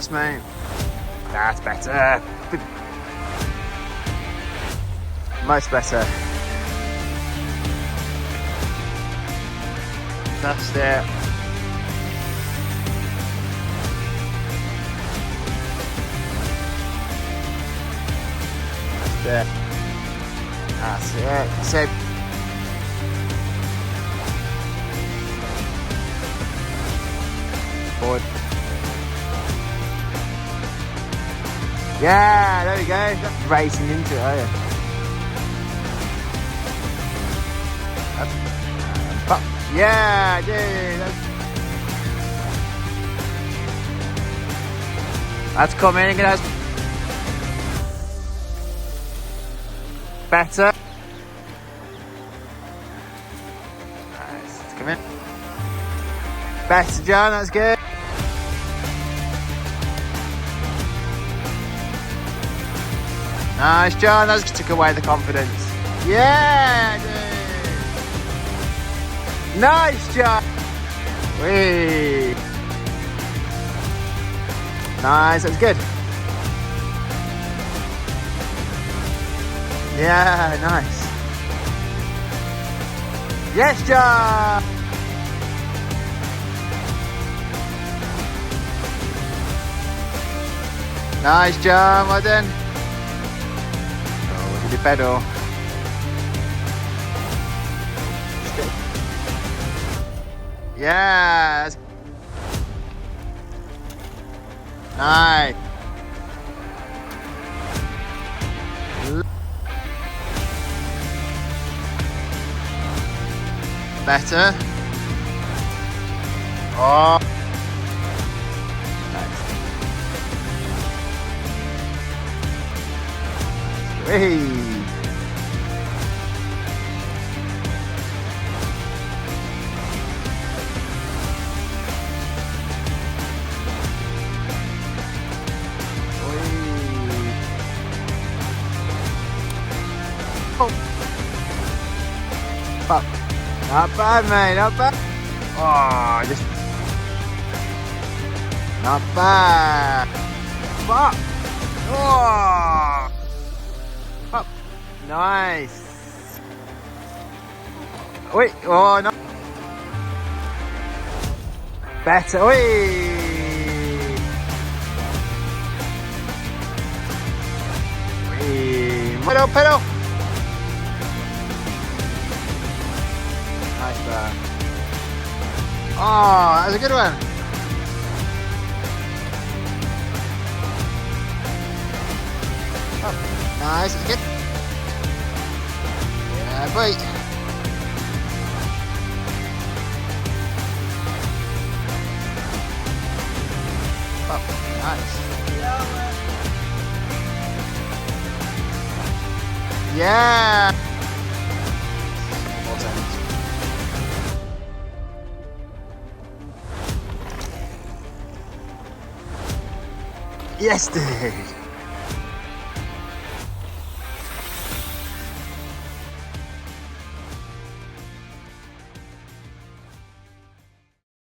Nice, mate. That's better. Much better. That's it. That's it. That's it. That's it. Forward. Yeah, there we go. Racing into it, are you? Yeah, dude. That's coming. That's better. Nice. It's coming. Better, John. That's good. Nice, John. That just took away the confidence. Yeah, dude. Nice, John. Whee. Nice. That's good. Yeah, nice. Yes, John. Nice, John. Well done. Oh, look at the pedal. Yeah. Nice. Better. Oh. Nice. Whee. Up. Not bad, mate, not bad. Oh, just not bad. Fuck. Oh. Up. Nice. Wait. Oh no. Better. Wait. Wait. Pedal, pedal. Nice burn. Oh, that was a good one. Oh, nice, that's good. Yeah, boy. Oh, nice. Yeah. More times. Yes, dude.